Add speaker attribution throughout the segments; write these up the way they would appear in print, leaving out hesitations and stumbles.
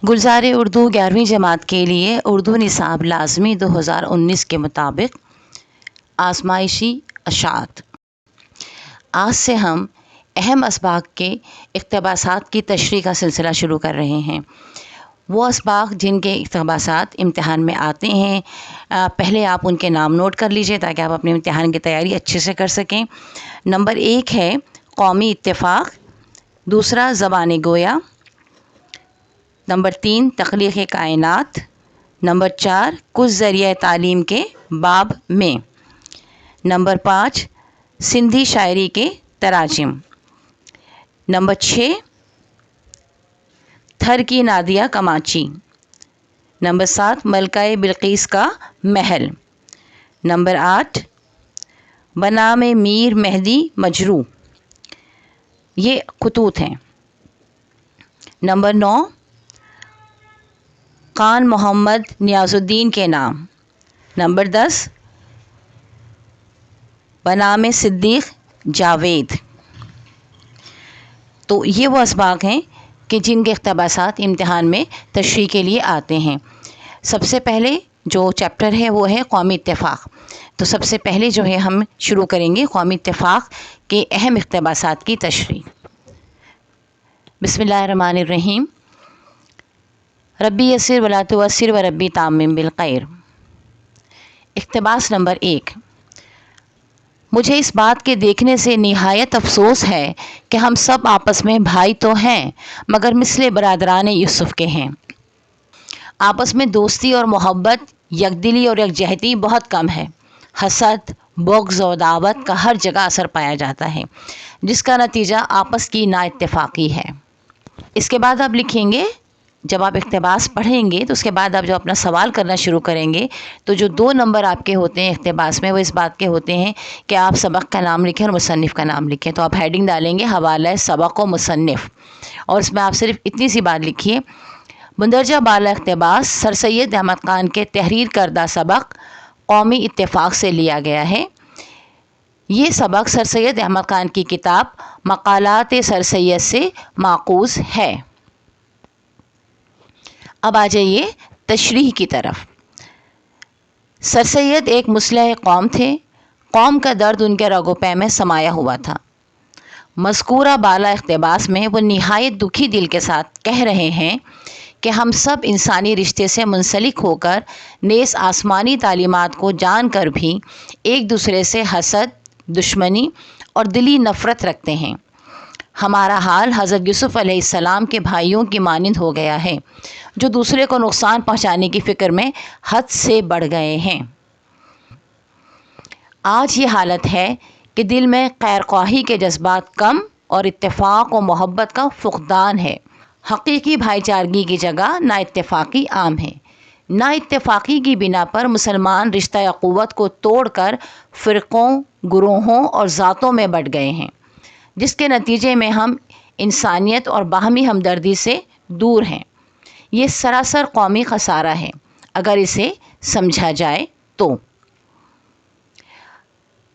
Speaker 1: گلزار اردو 11ویں جماعت کے لیے اردو نصاب لازمی 2019 کے مطابق آزمائشی اشاعت۔ آج سے ہم اہم اسباق کے اقتباسات کی تشریح کا سلسلہ شروع کر رہے ہیں۔ وہ اسباق جن کے اقتباسات امتحان میں آتے ہیں، پہلے آپ ان کے نام نوٹ کر لیجئے تاکہ آپ اپنے امتحان کی تیاری اچھے سے کر سکیں۔ نمبر 1 ہے قومی اتفاق، دوسرا زبان گویا، نمبر 3 تخلیق کائنات، نمبر 4 کچھ ذریعہ تعلیم کے باب میں، نمبر 5 سندھی شاعری کے تراجم، نمبر 6 تھر کی نادیہ کماچی، نمبر 7 ملکہ بلقیس کا محل، نمبر 8 بنام میر مہدی مجروح، یہ خطوط ہیں۔ نمبر 9 خان محمد نیاز الدین کے نام، نمبر 10 بنام صدیق جاوید۔ تو یہ وہ اسباق ہیں کہ جن کے اقتباسات امتحان میں تشریح کے لیے آتے ہیں۔ سب سے پہلے جو چیپٹر ہے وہ ہے قومی اتفاق۔ تو سب سے پہلے جو ہے ہم شروع کریں گے قومی اتفاق کے اہم اقتباسات کی تشریح۔ بسم اللہ الرحمن الرحیم۔ ربی یسر ولا تعسر و ربی تامم بالخیر۔ اقتباس نمبر 1، مجھے اس بات کے دیکھنے سے نہایت افسوس ہے کہ ہم سب آپس میں بھائی تو ہیں مگر مثل برادران یوسف کے ہیں۔ آپس میں دوستی اور محبت، یکدلی اور یکجہتی بہت کم ہے۔ حسد، بغض اور عداوت کا ہر جگہ اثر پایا جاتا ہے، جس کا نتیجہ آپس کی نا اتفاقی ہے۔ اس کے بعد آپ لکھیں گے، جب آپ اقتباس پڑھیں گے تو اس کے بعد آپ جب اپنا سوال کرنا شروع کریں گے تو جو 2 نمبر آپ کے ہوتے ہیں اقتباس میں، وہ اس بات کے ہوتے ہیں کہ آپ سبق کا نام لکھیں اور مصنف کا نام لکھیں۔ تو آپ ہیڈنگ ڈالیں گے حوالہ سبق و مصنف، اور اس میں آپ صرف اتنی سی بات لکھیے، مندرجہ بالا اقتباس سر سید احمد خان کے تحریر کردہ سبق قومی اتفاق سے لیا گیا ہے۔ یہ سبق سر سید احمد خان کی کتاب مقالات سر سید سے ماخوذ ہے۔ اب آ جائیے تشریح کی طرف۔ سر سید ایک مصلح قوم تھے۔ قوم کا درد ان کے رگ و پے میں سمایا ہوا تھا۔ مذکورہ بالا اقتباس میں وہ نہایت دکھی دل کے ساتھ کہہ رہے ہیں کہ ہم سب انسانی رشتے سے منسلک ہو کر نیز آسمانی تعلیمات کو جان کر بھی ایک دوسرے سے حسد، دشمنی اور دلی نفرت رکھتے ہیں۔ ہمارا حال حضرت یوسف علیہ السلام کے بھائیوں کی مانند ہو گیا ہے، جو دوسرے کو نقصان پہنچانے کی فکر میں حد سے بڑھ گئے ہیں۔ آج یہ حالت ہے کہ دل میں خیر خواہی کے جذبات کم اور اتفاق و محبت کا فقدان ہے۔ حقیقی بھائی چارگی کی جگہ نا اتفاقی عام ہے۔ نا اتفاقی کی بنا پر مسلمان رشتہ اخوت کو توڑ کر فرقوں، گروہوں اور ذاتوں میں بٹ گئے ہیں، جس کے نتیجے میں ہم انسانیت اور باہمی ہمدردی سے دور ہیں۔ یہ سراسر قومی خسارہ ہے اگر اسے سمجھا جائے تو۔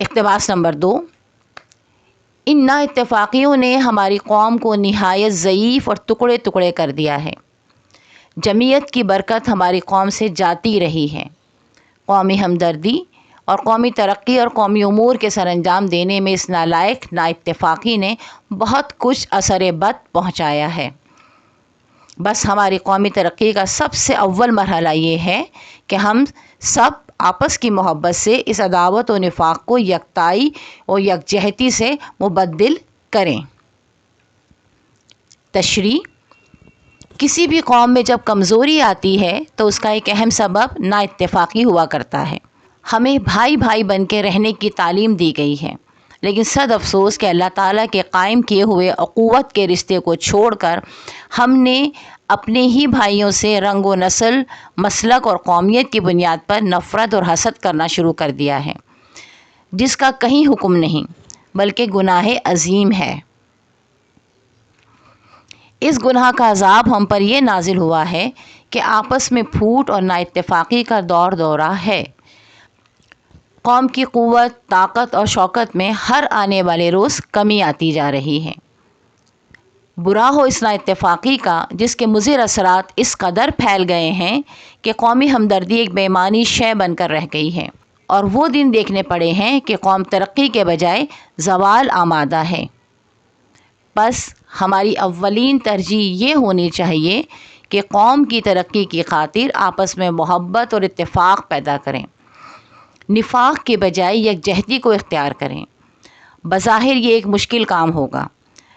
Speaker 1: اقتباس نمبر 2، ان نا اتفاقیوں نے ہماری قوم کو نہایت ضعیف اور ٹکڑے ٹکڑے کر دیا ہے۔ جمعیت کی برکت ہماری قوم سے جاتی رہی ہے۔ قومی ہمدردی اور قومی ترقی اور قومی امور کے سر انجام دینے میں اس نالائق نا اتفاقی نے بہت کچھ اثر بد پہنچایا ہے۔ بس ہماری قومی ترقی کا سب سے اول مرحلہ یہ ہے کہ ہم سب آپس کی محبت سے اس عداوت و نفاق کو یکتائی اور یکجہتی سے مبدل کریں۔ تشریح: کسی بھی قوم میں جب کمزوری آتی ہے تو اس کا ایک اہم سبب نا اتفاقی ہوا کرتا ہے۔ ہمیں بھائی بھائی بن کے رہنے کی تعلیم دی گئی ہے، لیکن صد افسوس کہ اللہ تعالیٰ کے قائم کیے ہوئے اخوت کے رشتے کو چھوڑ کر ہم نے اپنے ہی بھائیوں سے رنگ و نسل، مسلک اور قومیت کی بنیاد پر نفرت اور حسد کرنا شروع کر دیا ہے، جس کا کہیں حکم نہیں بلکہ گناہ عظیم ہے۔ اس گناہ کا عذاب ہم پر یہ نازل ہوا ہے کہ آپس میں پھوٹ اور نا اتفاقی کا دور دورہ ہے۔ قوم کی قوت، طاقت اور شوکت میں ہر آنے والے روز کمی آتی جا رہی ہے۔ برا ہو اس نا اتفاقی کا جس کے مضر اثرات اس قدر پھیل گئے ہیں کہ قومی ہمدردی ایک بے معنی شے بن کر رہ گئی ہے، اور وہ دن دیکھنے پڑے ہیں کہ قوم ترقی کے بجائے زوال آمادہ ہے۔ بس ہماری اولین ترجیح یہ ہونی چاہیے کہ قوم کی ترقی کی خاطر آپس میں محبت اور اتفاق پیدا کریں، نفاق کے بجائے یکجہتی کو اختیار کریں۔ بظاہر یہ ایک مشکل کام ہوگا،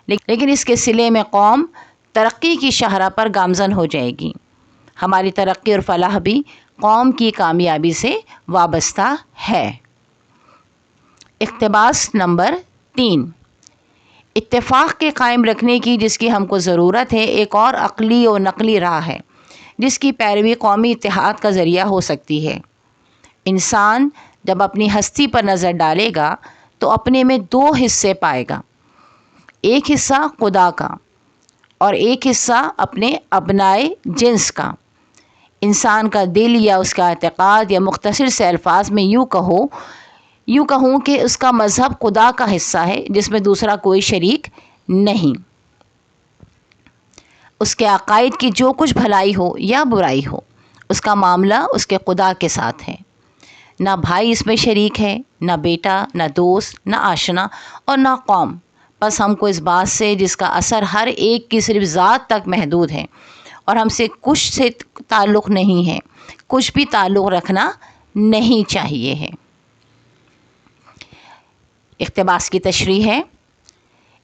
Speaker 1: لیکن اس کے صلے میں قوم ترقی کی شاہراہ پر گامزن ہو جائے گی۔ ہماری ترقی اور فلاح بھی قوم کی کامیابی سے وابستہ ہے۔ اقتباس نمبر 3، اتفاق کے قائم رکھنے کی جس کی ہم کو ضرورت ہے ایک اور عقلی و نقلی راہ ہے جس کی پیروی قومی اتحاد کا ذریعہ ہو سکتی ہے۔ انسان جب اپنی ہستی پر نظر ڈالے گا تو اپنے میں 2 حصے پائے گا، ایک حصہ خدا کا اور ایک حصہ اپنے ابنائے جنس کا۔ انسان کا دل یا اس کا اعتقاد، یا مختصر سے الفاظ میں یوں کہوں کہ اس کا مذہب خدا کا حصہ ہے جس میں دوسرا کوئی شریک نہیں۔ اس کے عقائد کی جو کچھ بھلائی ہو یا برائی ہو، اس کا معاملہ اس کے خدا کے ساتھ ہے۔ نہ بھائی اس میں شریک ہے، نہ بیٹا، نہ دوست، نہ آشنا اور نہ قوم۔ بس ہم کو اس بات سے جس کا اثر ہر ایک کی صرف ذات تک محدود ہے اور ہم سے کچھ سے تعلق نہیں ہے، کچھ بھی تعلق رکھنا نہیں چاہیے ہے۔ اقتباس کی تشریح ہے،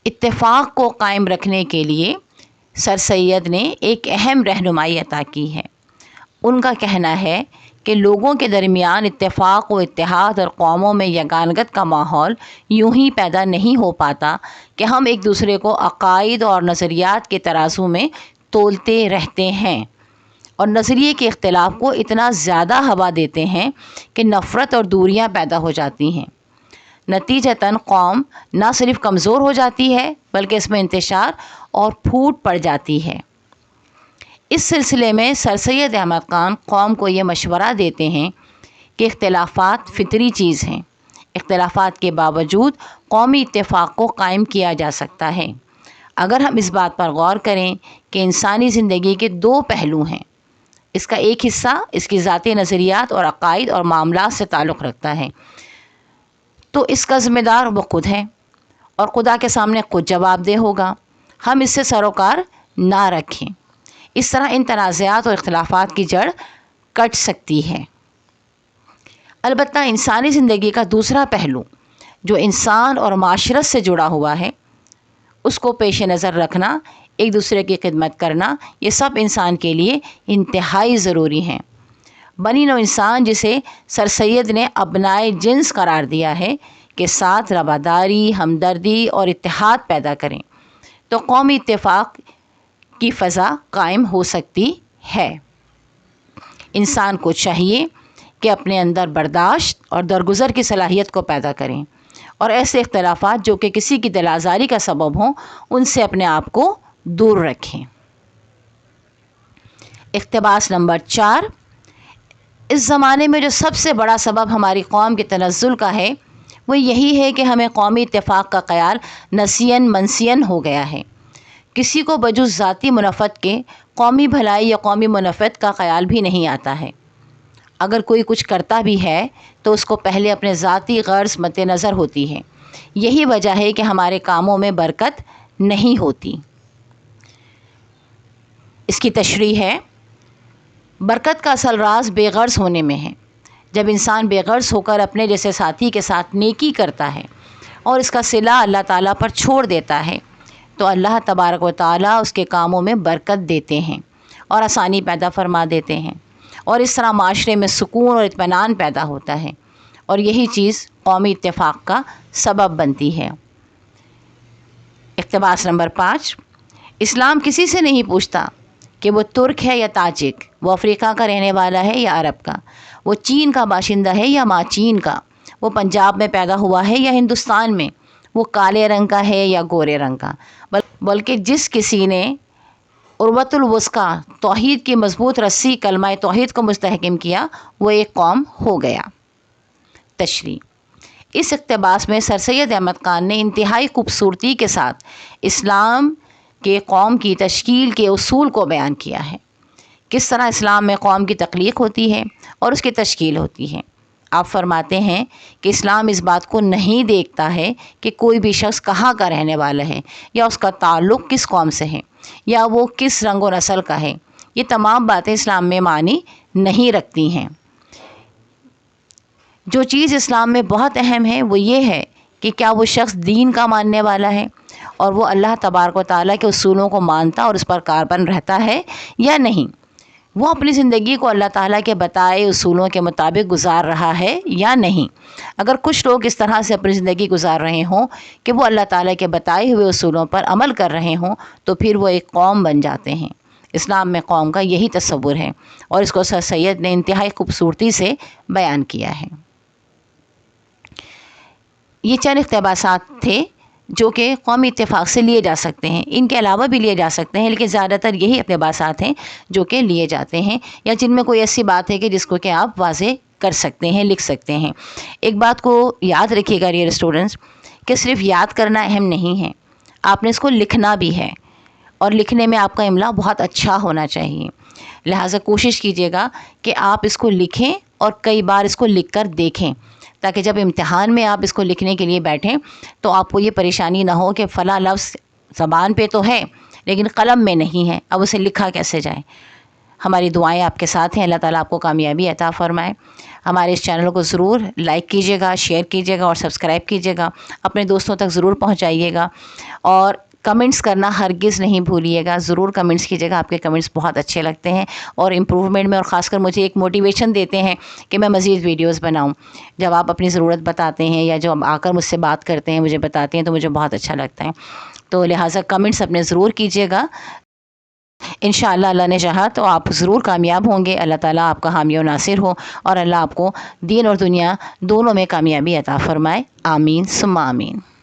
Speaker 1: اتفاق کو قائم رکھنے کے لیے سر سید نے ایک اہم رہنمائی عطا کی ہے۔ ان کا کہنا ہے کہ لوگوں کے درمیان اتفاق و اتحاد اور قوموں میں یگانگت کا ماحول یوں ہی پیدا نہیں ہو پاتا کہ ہم ایک دوسرے کو عقائد اور نظریات کے ترازو میں تولتے رہتے ہیں اور نظریے کے اختلاف کو اتنا زیادہ ہوا دیتے ہیں کہ نفرت اور دوریاں پیدا ہو جاتی ہیں۔ نتیجتاً قوم نہ صرف کمزور ہو جاتی ہے بلکہ اس میں انتشار اور پھوٹ پڑ جاتی ہے۔ اس سلسلے میں سر سید احمد خان قوم کو یہ مشورہ دیتے ہیں کہ اختلافات فطری چیز ہیں، اختلافات کے باوجود قومی اتفاق کو قائم کیا جا سکتا ہے اگر ہم اس بات پر غور کریں کہ انسانی زندگی کے 2 پہلو ہیں۔ اس کا ایک حصہ اس کی ذاتی نظریات اور عقائد اور معاملات سے تعلق رکھتا ہے، تو اس کا ذمہ دار وہ خود ہے اور خدا کے سامنے خود جواب دہ ہوگا۔ ہم اس سے سروکار نہ رکھیں، اس طرح ان تنازعات اور اختلافات کی جڑ کٹ سکتی ہے۔ البتہ انسانی زندگی کا دوسرا پہلو جو انسان اور معاشرت سے جڑا ہوا ہے، اس کو پیش نظر رکھنا، ایک دوسرے کی خدمت کرنا، یہ سب انسان کے لیے انتہائی ضروری ہیں۔ بنی نوع انسان جسے سر سید نے ابنائے جنس قرار دیا ہے کے ساتھ رواداری، ہمدردی اور اتحاد پیدا کریں تو قومی اتفاق کی فضا قائم ہو سکتی ہے۔ انسان کو چاہیے کہ اپنے اندر برداشت اور درگزر کی صلاحیت کو پیدا کریں اور ایسے اختلافات جو کہ کسی کی دل آزاری کا سبب ہوں ان سے اپنے آپ کو دور رکھیں۔ اقتباس نمبر 4، اس زمانے میں جو سب سے بڑا سبب ہماری قوم کے تنزل کا ہے وہ یہی ہے کہ ہمیں قومی اتفاق کا خیال نسین منسین ہو گیا ہے۔ کسی کو بجز ذاتی منفعت کے قومی بھلائی یا قومی منفعت کا خیال بھی نہیں آتا ہے۔ اگر کوئی کچھ کرتا بھی ہے تو اس کو پہلے اپنے ذاتی غرض مد نظر ہوتی ہے۔ یہی وجہ ہے کہ ہمارے کاموں میں برکت نہیں ہوتی۔ اس کی تشریح ہے، برکت کا اصل راز بے غرض ہونے میں ہے۔ جب انسان بے غرض ہو کر اپنے جیسے ساتھی کے ساتھ نیکی کرتا ہے اور اس کا صلہ اللہ تعالیٰ پر چھوڑ دیتا ہے تو اللہ تبارک و تعالیٰ اس کے کاموں میں برکت دیتے ہیں اور آسانی پیدا فرما دیتے ہیں، اور اس طرح معاشرے میں سکون اور اطمینان پیدا ہوتا ہے، اور یہی چیز قومی اتفاق کا سبب بنتی ہے۔ اقتباس نمبر 5، اسلام کسی سے نہیں پوچھتا کہ وہ ترک ہے یا تاجک، وہ افریقہ کا رہنے والا ہے یا عرب کا، وہ چین کا باشندہ ہے یا ماں چین کا، وہ پنجاب میں پیدا ہوا ہے یا ہندوستان میں، وہ کالے رنگ کا ہے یا گورے رنگ کا، بلکہ جس کسی نے عروۃ الوثقیٰ توحید کی مضبوط رسی کلمہ توحید کو مستحکم کیا وہ ایک قوم ہو گیا۔ تشریح، اس اقتباس میں سر سید احمد خان نے انتہائی خوبصورتی کے ساتھ اسلام کہ قوم کی تشکیل کے اصول کو بیان کیا ہے، کس طرح اسلام میں قوم کی تخلیق ہوتی ہے اور اس کی تشکیل ہوتی ہے۔ آپ فرماتے ہیں کہ اسلام اس بات کو نہیں دیکھتا ہے کہ کوئی بھی شخص کہاں کا رہنے والا ہے یا اس کا تعلق کس قوم سے ہے یا وہ کس رنگ و نسل کا ہے۔ یہ تمام باتیں اسلام میں معنی نہیں رکھتی ہیں۔ جو چیز اسلام میں بہت اہم ہے وہ یہ ہے کہ کیا وہ شخص دین کا ماننے والا ہے اور وہ اللہ تبارک و تعالیٰ کے اصولوں کو مانتا اور اس پر کاربند رہتا ہے یا نہیں، وہ اپنی زندگی کو اللہ تعالیٰ کے بتائے اصولوں کے مطابق گزار رہا ہے یا نہیں۔ اگر کچھ لوگ اس طرح سے اپنی زندگی گزار رہے ہوں کہ وہ اللہ تعالیٰ کے بتائے ہوئے اصولوں پر عمل کر رہے ہوں تو پھر وہ ایک قوم بن جاتے ہیں۔ اسلام میں قوم کا یہی تصور ہے اور اس کو سر سید نے انتہائی خوبصورتی سے بیان کیا ہے۔ یہ چند اقتباسات تھے جو کہ قومی اتفاق سے لیے جا سکتے ہیں، ان کے علاوہ بھی لیے جا سکتے ہیں، لیکن زیادہ تر یہی اقتباسات ہیں جو کہ لیے جاتے ہیں یا جن میں کوئی ایسی بات ہے کہ جس کو کہ آپ واضح کر سکتے ہیں، لکھ سکتے ہیں۔ ایک بات کو یاد رکھیے گا ڈیئر اسٹوڈنٹس کہ صرف یاد کرنا اہم نہیں ہے، آپ نے اس کو لکھنا بھی ہے اور لکھنے میں آپ کا املا بہت اچھا ہونا چاہیے۔ لہٰذا کوشش کیجیے گا کہ آپ اس کو لکھیں اور کئی بار اس کو لکھ کر دیکھیں تاکہ جب امتحان میں آپ اس کو لکھنے کے لیے بیٹھیں تو آپ کو یہ پریشانی نہ ہو کہ فلاں لفظ زبان پہ تو ہے لیکن قلم میں نہیں ہے، اب اسے لکھا کیسے جائے۔ ہماری دعائیں آپ کے ساتھ ہیں، اللہ تعالیٰ آپ کو کامیابی عطا فرمائے۔ ہمارے اس چینل کو ضرور لائک کیجیے گا، شیئر کیجیے گا اور سبسکرائب کیجیے گا، اپنے دوستوں تک ضرور پہنچائیے گا اور کمنٹس کرنا ہرگز نہیں بھولیے گا، ضرور کمنٹس کیجیے گا، آپ کے کمنٹس بہت اچھے لگتے ہیں اور امپروومنٹ میں اور خاص کر مجھے ایک موٹیویشن دیتے ہیں کہ میں مزید ویڈیوز بناؤں۔ جب آپ اپنی ضرورت بتاتے ہیں یا جب آ کر مجھ سے بات کرتے ہیں، مجھے بتاتے ہیں تو مجھے بہت اچھا لگتا ہے، تو لہٰذا کمنٹس اپنے ضرور کیجیے گا۔ انشاءاللہ اللہ نے چاہا تو آپ ضرور کامیاب ہوں گے۔ اللہ تعالیٰ آپ کا حامی و ناصر ہو اور اللہ آپ کو دین اور دنیا دونوں میں کامیابی عطا فرمائے۔ آمین ثم آمین۔